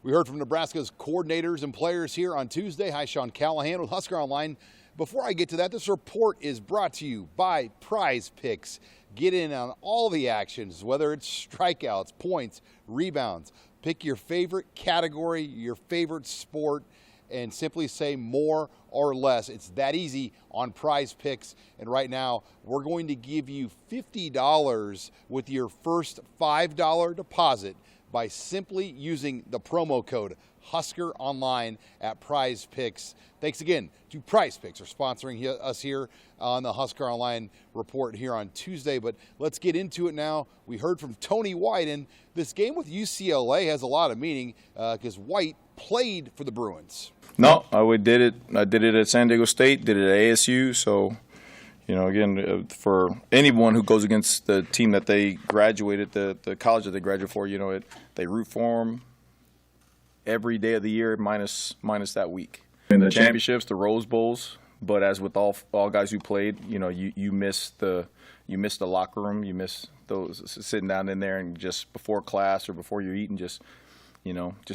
We heard from Nebraska's coordinators and players here on Tuesday. Hi, Sean Callahan with Husker Online. Before I get to that, this report is brought to you by Prize Picks. Get in on all the actions, whether it's strikeouts, points, rebounds. Pick your favorite category, your favorite sport, and simply say more or less. It's that easy on Prize Picks. And right now, we're going to give you $50 with your first $5 deposit by simply using the promo code HuskerOnline at Prize Picks. Thanks again to Prize Picks for sponsoring us here on the Husker Online report here on Tuesday. But let's get into it now. We heard from Tony White, and this game with UCLA has a lot of meaning because White played for the Bruins. No, I did it at San Diego State, did it at ASU. So, you know, again, for anyone who goes against the team that they graduated, the college that they graduated for, you know, they root for them every day of the year minus that week. In the championships, the Rose Bowls, but as with all guys who played, you know, you miss the locker room, you miss those sitting down in there and just before class or before you're eating, just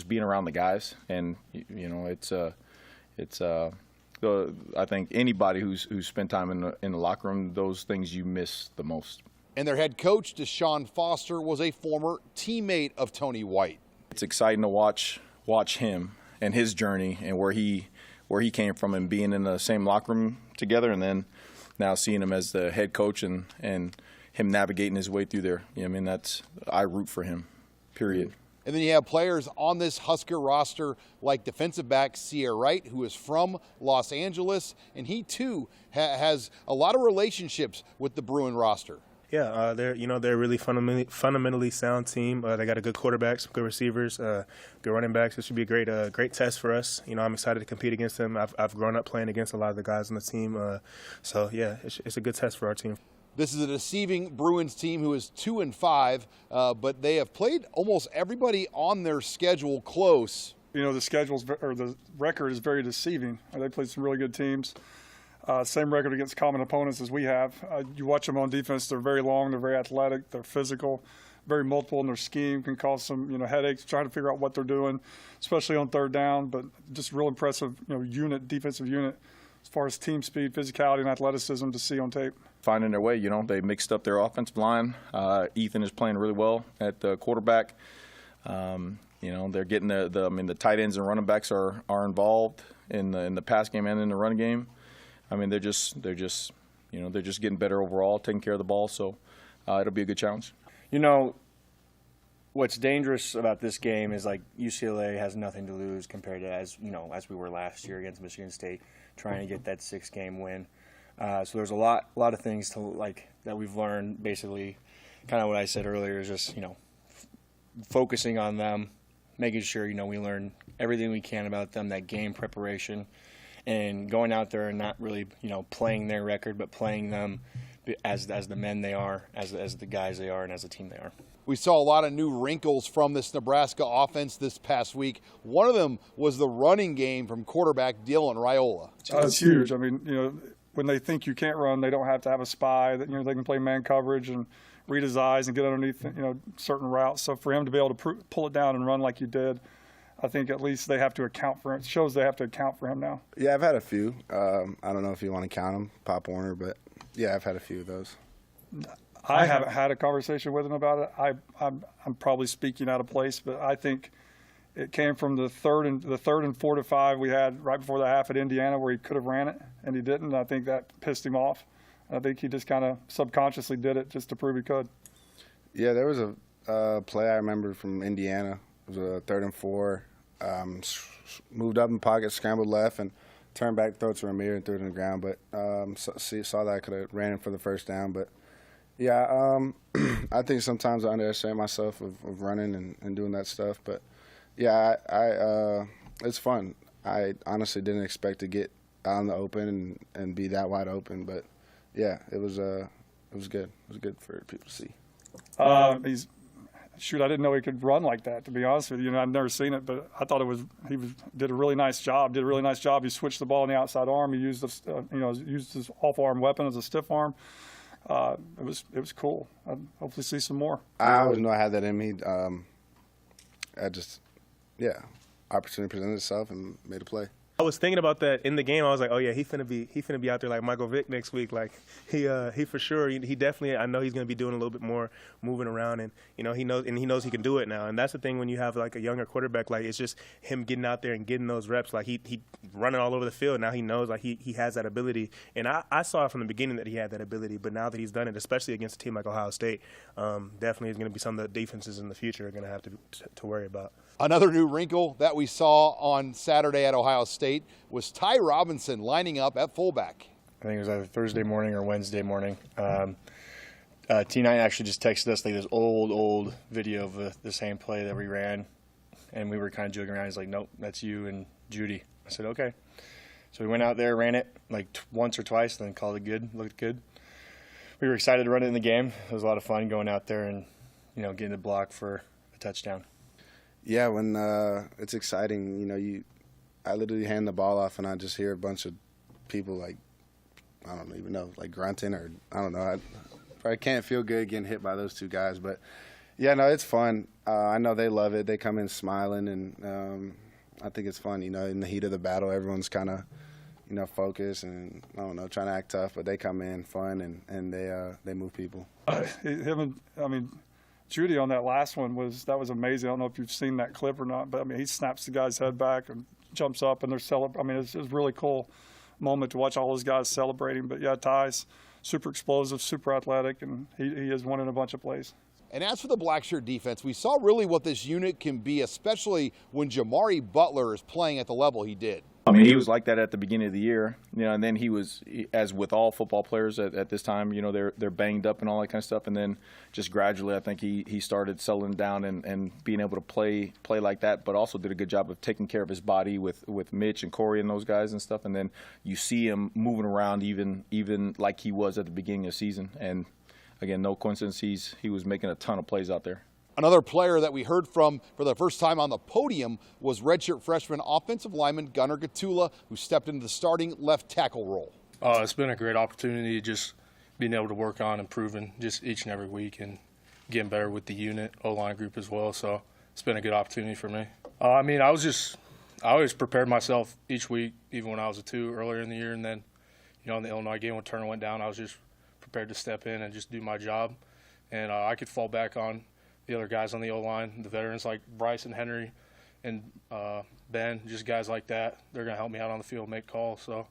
being around the guys. And you know, I think anybody who's spent time in the locker room, those things you miss the most. And their head coach, Deshaun Foster, was a former teammate of Tony White. It's exciting to watch him and his journey and where he came from and being in the same locker room together, and then now seeing him as the head coach and him navigating his way through there. You know, I mean, I root for him, period. And then you have players on this Husker roster like defensive back Sierra Wright, who is from Los Angeles, and he too has a lot of relationships with the Bruin roster. Yeah, they're a really fundamentally sound team. They got a good quarterback, some good receivers, good running backs. It should be a great test for us. You know, I'm excited to compete against them. I've grown up playing against a lot of the guys on the team, so yeah, it's a good test for our team. This is a deceiving Bruins team who is 2-5, but they have played almost everybody on their schedule close. You know, the record is very deceiving. They played some really good teams. Same record against common opponents as we have. You watch them on defense; they're very long, they're very athletic, they're physical, very multiple in their scheme. Can cause some headaches trying to figure out what they're doing, especially on third down. But just real impressive defensive unit as far as team speed, physicality, and athleticism to see on tape. Finding their way, you know, they mixed up their offensive line. Ethan is playing really well at the quarterback. You know, they're getting the tight ends and running backs are involved in the pass game and in the run game. I mean, they're just getting better overall, taking care of the ball. So it'll be a good challenge. You know, what's dangerous about this game is like UCLA has nothing to lose compared to as we were last year against Michigan State, trying to get that 6-game win. So there's a lot of things that we've learned. Basically, kind of what I said earlier is just focusing on them, making sure we learn everything we can about them, that game preparation, and going out there and not really playing their record, but playing them as the men they are, as the guys they are, and as a team they are. We saw a lot of new wrinkles from this Nebraska offense this past week. One of them was the running game from quarterback Dylan Raiola. That's huge. I mean, when they think you can't run, they don't have to have a spy. That they can play man coverage and read his eyes and get underneath certain routes. So for him to be able to pull it down and run like you did, I think at least they have to account for it. It shows they have to account for him now. Yeah, I've had a few. I don't know if you want to count them, Pop Warner, but yeah, I've had a few of those. I haven't had a conversation with him about it. I'm probably speaking out of place, but I think it came from the third and 4 to 5 we had right before the half at Indiana where he could have ran it and he didn't. I think that pissed him off. I think he just kind of subconsciously did it just to prove he could. Yeah, there was a play I remember from Indiana. It was a 3rd and 4. Moved up in pocket, scrambled left, and turned back, throw it to Ramir and threw it in the ground. But saw that I could have ran it for the first down. But yeah, I think sometimes I underestimate myself of running and doing that stuff. But yeah, it's fun. I honestly didn't expect to get out in the open and be that wide open. But yeah, it was good. It was good for people to see. I didn't know he could run like that, to be honest with you. I've never seen it, but I thought he did a really nice job. He switched the ball on the outside arm. He used used his off-arm weapon as a stiff arm. It was cool. I'd hopefully see some more. I always knew I had that in me. yeah, opportunity presented itself and made a play. I was thinking about that in the game. I was like, oh yeah, he finna be out there like Michael Vick next week. Like he for sure, he definitely. I know he's gonna be doing a little bit more moving around, and he knows he can do it now. And that's the thing when you have like a younger quarterback, like it's just him getting out there and getting those reps. Like he running all over the field. Now he knows like he has that ability, and I saw it from the beginning that he had that ability. But now that he's done it, especially against a team like Ohio State, definitely is gonna be some of the defenses in the future are gonna have to worry about. Another new wrinkle that we saw on Saturday at Ohio State was Ty Robinson lining up at fullback. I think it was either Thursday morning or Wednesday morning. T9 actually just texted us like this old video of the same play that we ran, and we were kind of joking around. He's like, nope, that's you and Judy. I said, okay. So we went out there, ran it like once or twice, and then called it good, looked good. We were excited to run it in the game. It was a lot of fun going out there and getting the block for a touchdown. Yeah, when it's exciting, I literally hand the ball off and I just hear a bunch of people like, I don't even know, like grunting or I don't know. I can't feel good getting hit by those two guys, but yeah, no, it's fun. I know they love it. They come in smiling, and I think it's fun. In the heat of the battle, everyone's kind of, focused and I don't know, trying to act tough, but they come in fun and they move people. Judy on that last one was amazing. I don't know if you've seen that clip or not, but he snaps the guy's head back and jumps up and they're celebrating. It's a really cool moment to watch all those guys celebrating. But yeah, Ty's super explosive, super athletic, and he has won in a bunch of plays. And as for the black shirt defense, we saw really what this unit can be, especially when Jamari Butler is playing at the level he did. I mean, he was like that at the beginning of the year, and then as with all football players at this time, they're banged up and all that kind of stuff. And then just gradually, I think he started settling down and being able to play like that, but also did a good job of taking care of his body with Mitch and Corey and those guys and stuff. And then you see him moving around even like he was at the beginning of the season. And again, no coincidence, he was making a ton of plays out there. Another player that we heard from for the first time on the podium was redshirt freshman offensive lineman Gunnar Gatula, who stepped into the starting left tackle role. It's been a great opportunity, just being able to work on improving just each and every week and getting better with the unit, O-line group as well. So it's been a good opportunity for me. I always prepared myself each week, even when I was a 2 earlier in the year. And then, in the Illinois game when Turner went down, I was just prepared to step in and just do my job. And I could fall back on the other guys on the O-line, the veterans like Bryce and Henry and Ben, just guys like that. They're going to help me out on the field, make calls. So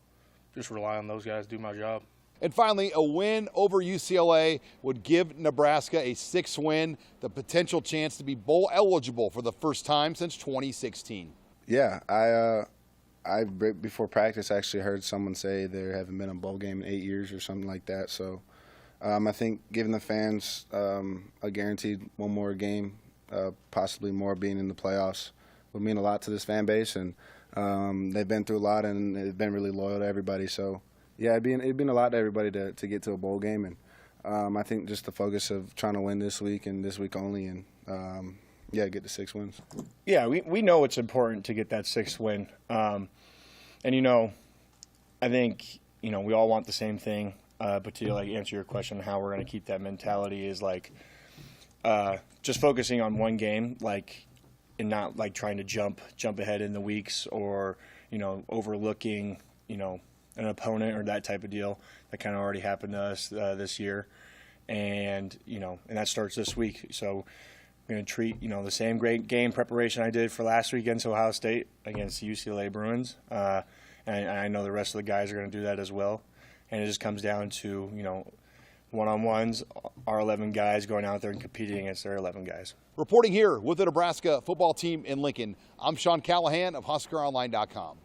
just rely on those guys to do my job. And finally, a win over UCLA would give Nebraska a 6th win, the potential chance to be bowl eligible for the first time since 2016. Yeah, I before practice actually heard someone say there haven't been a bowl game in 8 years or something like that. So I think giving the fans a guaranteed one more game, possibly more being in the playoffs, would mean a lot to this fan base. And they've been through a lot, and they've been really loyal to everybody. So, yeah, it'd mean a lot to everybody to get to a bowl game. And I think just the focus of trying to win this week and this week only and, get the 6 wins. Yeah, we know it's important to get that 6th win. And, I think, we all want the same thing. But to answer your question, how we're going to keep that mentality is just focusing on one game, and not trying to jump ahead in the weeks or overlooking an opponent or that type of deal. That kind of already happened to us this year, and and that starts this week. So I'm going to treat the same great game preparation I did for last week against Ohio State against the UCLA Bruins, and I know the rest of the guys are going to do that as well. And it just comes down to, one-on-ones, our 11 guys going out there and competing against their 11 guys. Reporting here with the Nebraska football team in Lincoln, I'm Sean Callahan of HuskerOnline.com.